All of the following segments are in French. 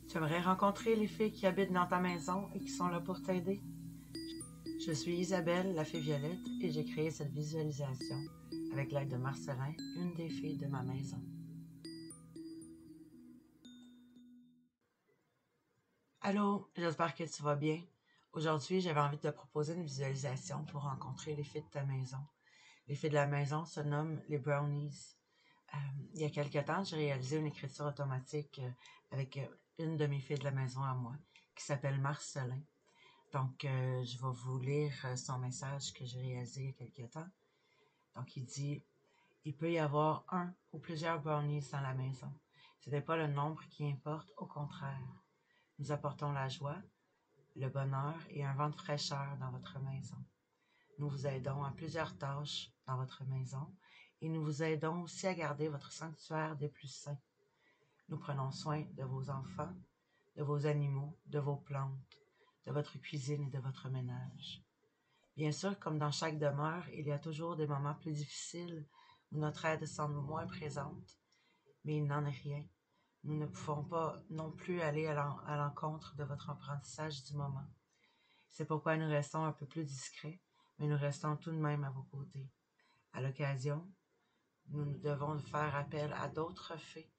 Tu aimerais rencontrer les filles qui habitent dans ta maison et qui sont là pour t'aider? Je suis Isabelle, la fée Violette, et j'ai créé cette visualisation avec l'aide de Marcelin, une des filles de ma maison. Allô, j'espère que tu vas bien. Aujourd'hui, j'avais envie de te proposer une visualisation pour rencontrer les filles de ta maison. Les filles de la maison se nomment les Brownies. Il y a quelque temps, j'ai réalisé une écriture automatique avec une de mes filles de la maison à moi, qui s'appelle Marcelin. Donc, je vais vous lire son message que j'ai réalisé il y a quelque temps. Donc, il dit « Il peut y avoir un ou plusieurs brownies dans la maison. Ce n'est pas le nombre qui importe, au contraire. Nous apportons la joie, le bonheur et un vent de fraîcheur dans votre maison. Nous vous aidons à plusieurs tâches dans votre maison et nous vous aidons aussi à garder votre sanctuaire des plus saints. Nous prenons soin de vos enfants, de vos animaux, de vos plantes, de votre cuisine et de votre ménage. Bien sûr, comme dans chaque demeure, il y a toujours des moments plus difficiles où notre aide semble moins présente, mais il n'en est rien. Nous ne pouvons pas non plus aller à l'encontre de votre apprentissage du moment. C'est pourquoi nous restons un peu plus discrets, mais nous restons tout de même à vos côtés. À l'occasion, nous devons faire appel à d'autres fées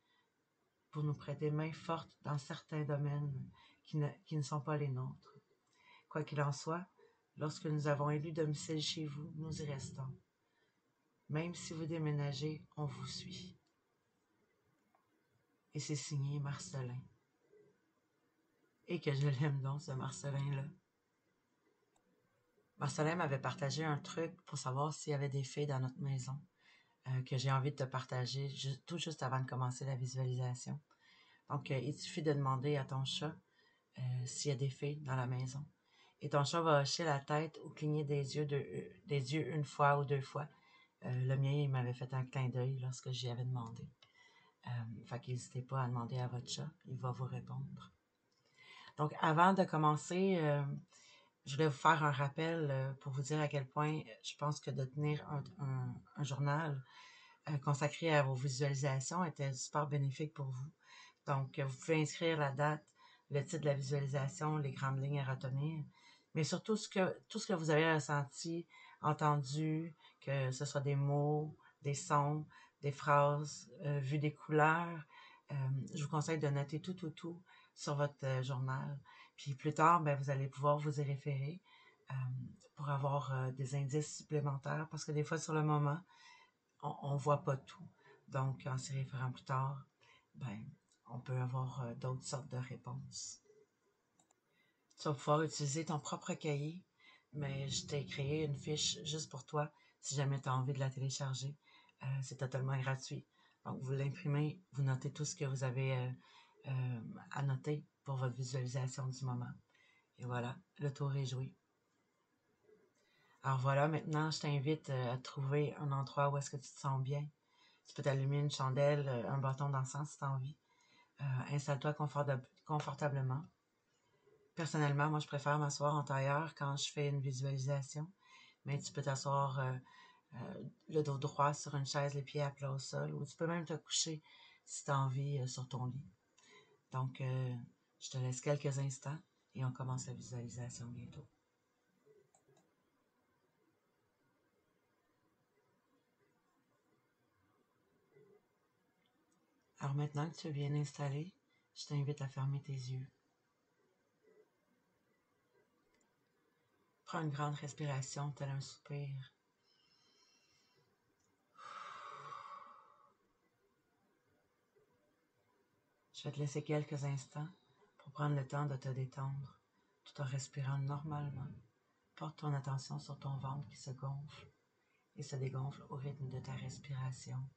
pour nous prêter main forte dans certains domaines qui ne sont pas les nôtres. Quoi qu'il en soit, lorsque nous avons élu domicile chez vous, nous y restons. Même si vous déménagez, on vous suit. Et c'est signé Marcelin. Et que je l'aime donc, ce Marcelin-là. Marcelin m'avait partagé un truc pour savoir s'il y avait des filles dans notre maison que j'ai envie de te partager tout juste avant de commencer la visualisation. Donc, il suffit de demander à ton chat s'il y a des filles dans la maison. Et ton chat va hocher la tête ou cligner des yeux une fois ou deux fois. Le mien, il m'avait fait un clin d'œil lorsque j'y avais demandé. Fait qu'hésitez pas à demander à votre chat, il va vous répondre. Donc, avant de commencer, je voulais vous faire un rappel pour vous dire à quel point je pense que de tenir un journal consacré à vos visualisations était super bénéfique pour vous. Donc, vous pouvez inscrire la date, le titre de la visualisation, les grandes lignes à retenir, mais surtout tout ce que vous avez ressenti, entendu, que ce soit des mots, des sons, des phrases, vu des couleurs. Je vous conseille de noter tout sur votre journal. Puis plus tard, ben, vous allez pouvoir vous y référer pour avoir des indices supplémentaires, parce que des fois, sur le moment, on ne voit pas tout. Donc, en s'y référant plus tard, ben, on peut avoir d'autres sortes de réponses. Tu vas pouvoir utiliser ton propre cahier, mais je t'ai créé une fiche juste pour toi si jamais tu as envie de la télécharger. C'est totalement gratuit. Donc, vous l'imprimez, vous notez tout ce que vous avez à noter pour votre visualisation du moment. Et voilà, le tour est joué. Alors voilà, maintenant, je t'invite à trouver un endroit où est-ce que tu te sens bien. Tu peux t'allumer une chandelle, un bâton d'encens si tu as envie. Installe-toi confortablement. Personnellement, moi, je préfère m'asseoir en tailleur quand je fais une visualisation, mais tu peux t'asseoir le dos droit sur une chaise, les pieds à plat au sol, ou tu peux même te coucher si tu as envie sur ton lit. Donc, je te laisse quelques instants et on commence la visualisation bientôt. Alors maintenant que tu es bien installé, je t'invite à fermer tes yeux. Prends une grande respiration, tel un soupir. Je vais te laisser quelques instants pour prendre le temps de te détendre tout en respirant normalement. Porte ton attention sur ton ventre qui se gonfle et se dégonfle au rythme de ta respiration.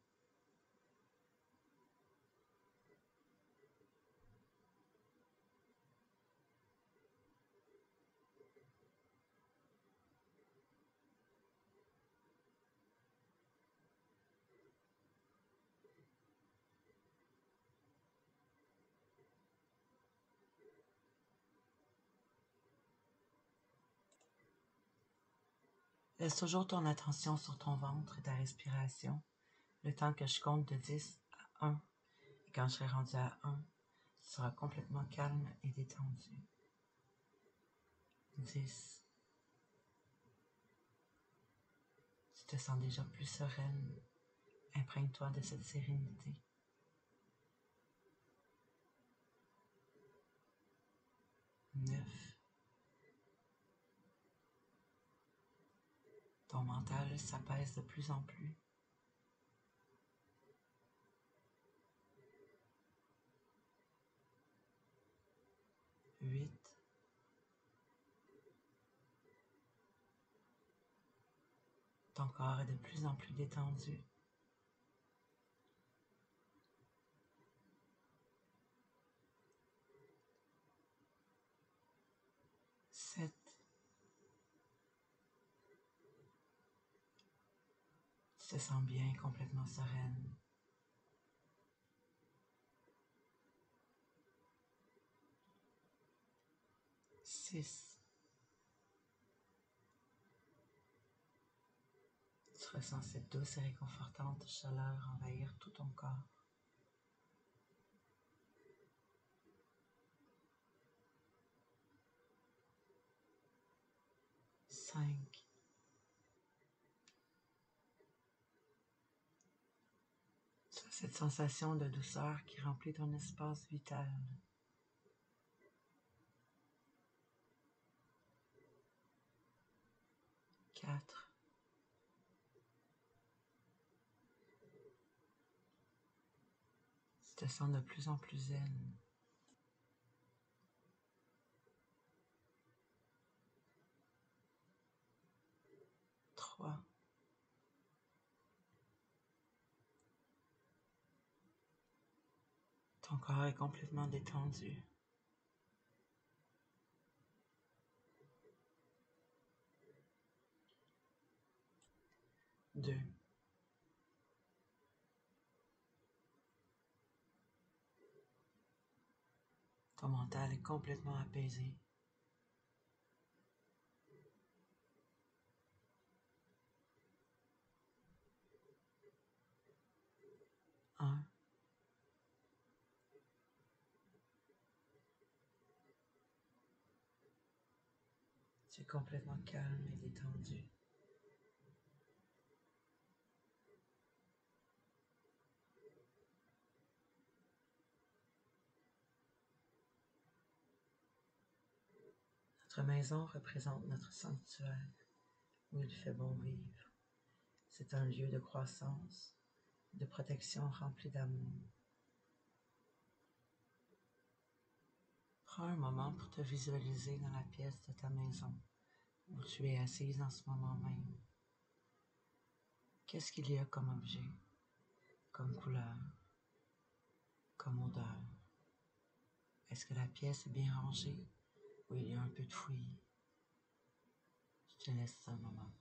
Laisse toujours ton attention sur ton ventre et ta respiration, le temps que je compte de 10 à 1. Et quand je serai rendu à 1, Tu seras complètement calme et détendu. 10. Tu te sens déjà plus sereine. Imprègne-toi de cette sérénité. 9. Ton mental s'apaise de plus en plus. 8. Ton corps est de plus en plus détendu. 7. Tu te sens bien, complètement sereine. 6. Tu ressens cette douce et réconfortante chaleur envahir tout ton corps. 5. Tu as cette sensation de douceur qui remplit ton espace vital. 4. Tu te sens de plus en plus zen. 3. Ton corps est complètement détendu. 2. Ton mental est complètement apaisé. 1. Tu es complètement calme et détendu. Notre maison représente notre sanctuaire où il fait bon vivre. C'est un lieu de croissance, de protection rempli d'amour. Prends un moment pour te visualiser dans la pièce de ta maison où tu es assise en ce moment même. Qu'est-ce qu'il y a comme objet, comme couleur, comme odeur? Est-ce que la pièce est bien rangée ou il y a un peu de fouillis? Je te laisse un moment.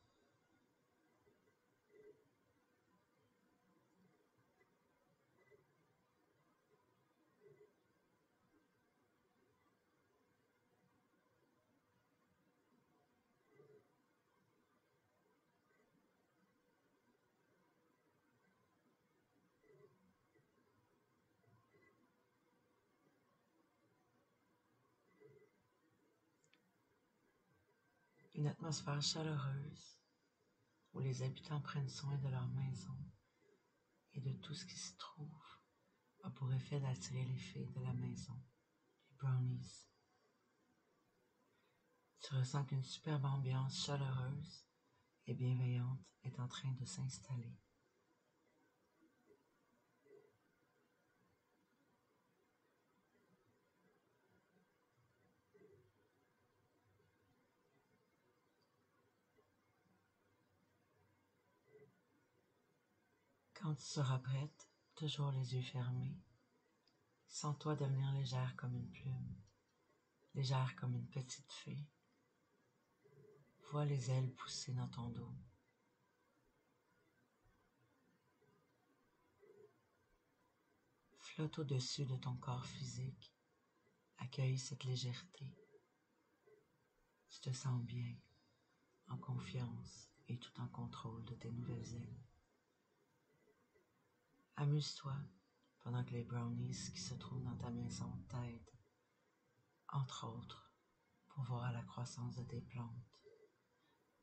Une atmosphère chaleureuse où les habitants prennent soin de leur maison et de tout ce qui s'y trouve a pour effet d'attirer les filles de la maison, les brownies. Tu ressens qu'une superbe ambiance chaleureuse et bienveillante est en train de s'installer. Quand tu seras prête, toujours les yeux fermés, sens-toi devenir légère comme une plume, légère comme une petite fée. Vois les ailes pousser dans ton dos. Flotte au-dessus de ton corps physique, accueille cette légèreté. Tu te sens bien, en confiance et tout en contrôle de tes nouvelles ailes. Amuse-toi, pendant que les brownies qui se trouvent dans ta maison t'aident, entre autres, pour voir la croissance de tes plantes,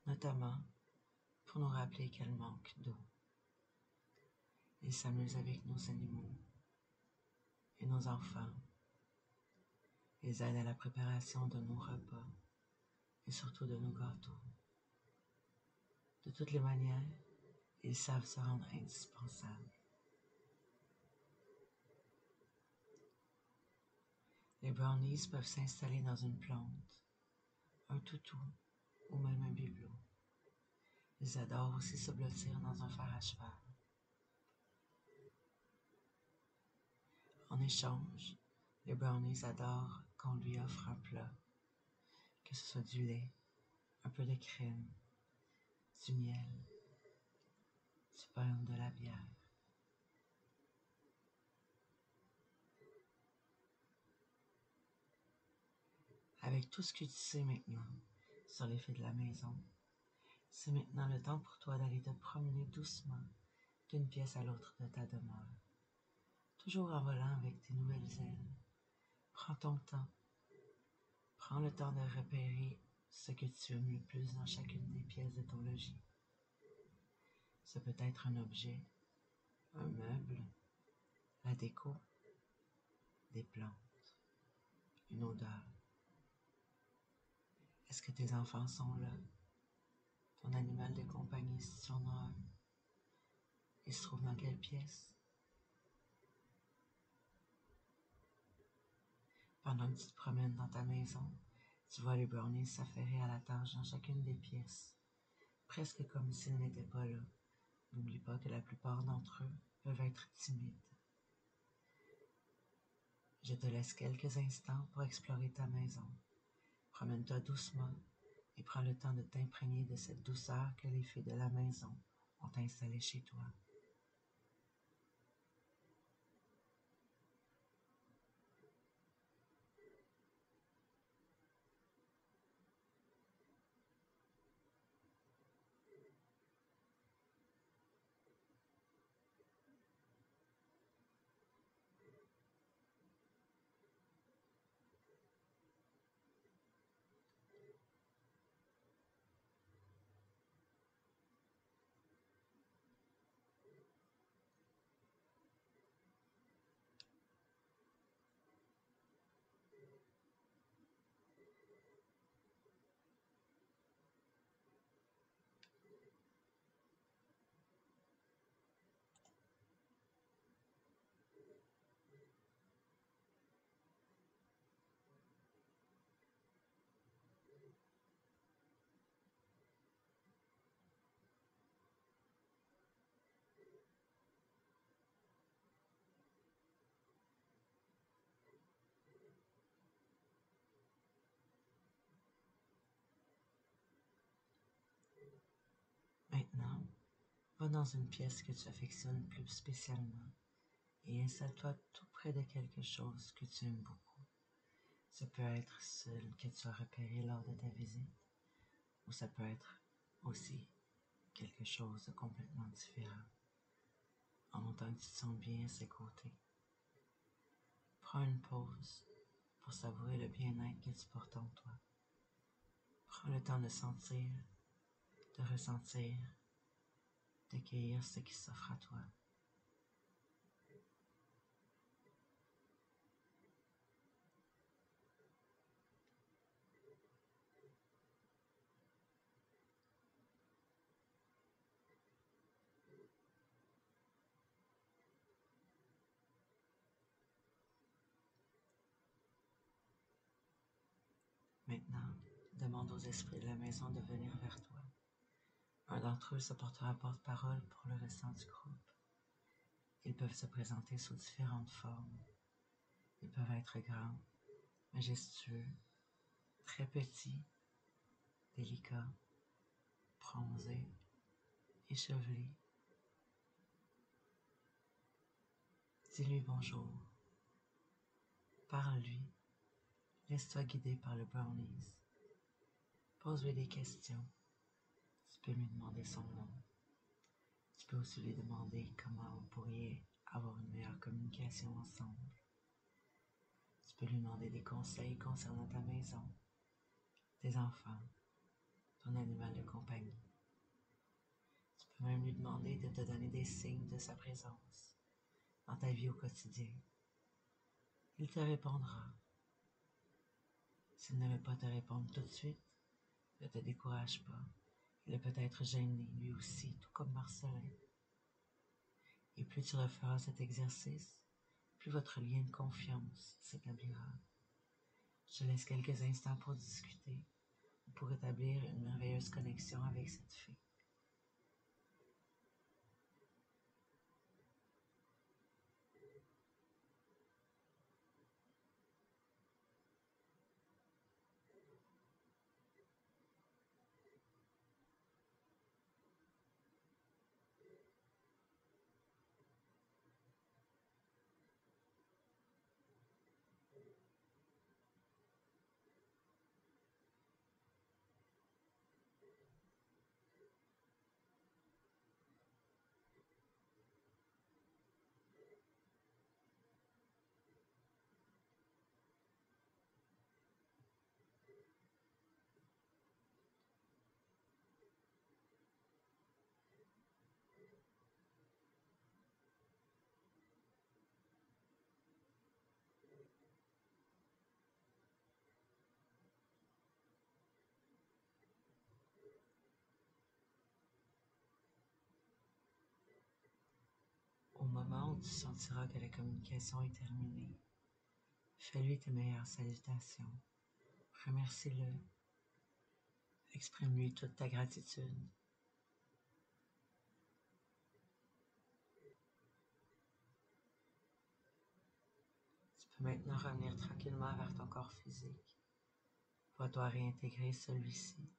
notamment pour nous rappeler qu'elles manquent d'eau. Ils s'amusent avec nos animaux et nos enfants. Ils aident à la préparation de nos repas et surtout de nos gâteaux. De toutes les manières, ils savent se rendre indispensables. Les brownies peuvent s'installer dans une plante, un toutou ou même un bibelot. Ils adorent aussi se blottir dans un fer à cheval. En échange, les brownies adorent qu'on lui offre un plat, que ce soit du lait, un peu de crème, du miel, du pain ou de la bière. Avec tout ce que tu sais maintenant sur les fées de la maison, c'est maintenant le temps pour toi d'aller te promener doucement d'une pièce à l'autre de ta demeure. Toujours en volant avec tes nouvelles ailes. Prends ton temps. Prends le temps de repérer ce que tu aimes le plus dans chacune des pièces de ton logis. Ça peut être un objet, un meuble, la déco, des plantes, une odeur. Est-ce que tes enfants sont là? Ton animal de compagnie, si tu en as un. Il se trouve dans quelle pièce? Pendant que tu te promènes dans ta maison, tu vois les brownies s'affairer à la tâche dans chacune des pièces, presque comme s'ils n'étaient pas là. N'oublie pas que la plupart d'entre eux peuvent être timides. Je te laisse quelques instants pour explorer ta maison. Promène-toi doucement et prends le temps de t'imprégner de cette douceur que les fées de la maison ont installée chez toi. Maintenant, va dans une pièce que tu affectionnes plus spécialement et installe-toi tout près de quelque chose que tu aimes beaucoup. Ça peut être celle que tu as repérée lors de ta visite, ou ça peut être aussi quelque chose de complètement différent, en montant que tu te sens bien à ses côtés. Prends une pause pour savourer le bien-être que tu portes en toi. Prends le temps de sentir, de ressentir, d'accueillir ce qui s'offre à toi. Maintenant, demande aux esprits de la maison de venir vers toi. Un d'entre eux se portera porte-parole pour le restant du groupe. Ils peuvent se présenter sous différentes formes. Ils peuvent être grands, majestueux, très petits, délicats, bronzés, échevelés. Dis-lui bonjour. Parle-lui. Laisse-toi guider par le brownies. Pose-lui des questions. Tu peux lui demander son nom. Tu peux aussi lui demander comment vous pourriez avoir une meilleure communication ensemble. Tu peux lui demander des conseils concernant ta maison, tes enfants, ton animal de compagnie. Tu peux même lui demander de te donner des signes de sa présence dans ta vie au quotidien. Il te répondra. S'il ne veut pas te répondre tout de suite, ne te décourage pas. Il est peut-être gêné, lui aussi, tout comme Marcelin. Et plus tu referas cet exercice, plus votre lien de confiance s'établira. Je te laisse quelques instants pour discuter ou pour établir une merveilleuse connexion avec cette fée. Au moment où tu sentiras que la communication est terminée, fais-lui tes meilleures salutations. Remercie-le. Exprime-lui toute ta gratitude. Tu peux maintenant revenir tranquillement vers ton corps physique. Vois-toi réintégrer celui-ci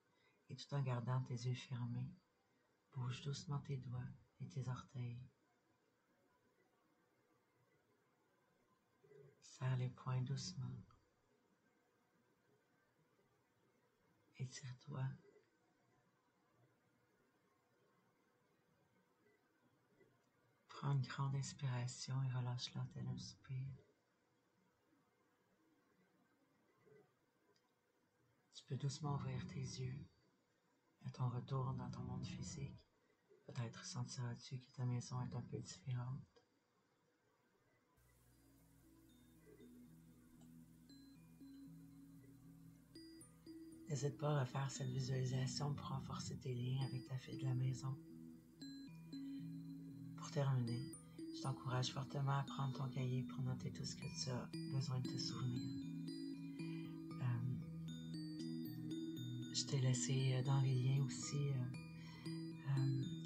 et tout en gardant tes yeux fermés, bouge doucement tes doigts et tes orteils. Serre les poings doucement. Étire-toi. Prends une grande inspiration et relâche-la tel un soupir. Tu peux doucement ouvrir tes yeux. À ton retour dans ton monde physique, peut-être sentiras-tu que ta maison est un peu différente. N'hésite pas à refaire cette visualisation pour renforcer tes liens avec ta fée de la maison. Pour terminer, je t'encourage fortement à prendre ton cahier pour noter tout ce que tu as besoin de te souvenir. Je t'ai laissé dans les liens aussi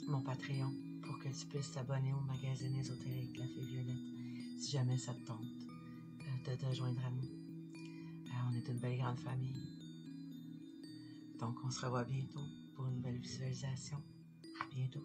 mon Patreon pour que tu puisses t'abonner au magazine ésotérique La Fée Violette si jamais ça te tente de te joindre à nous. On est une belle grande famille. Donc on se revoit bientôt pour une nouvelle visualisation. À bientôt.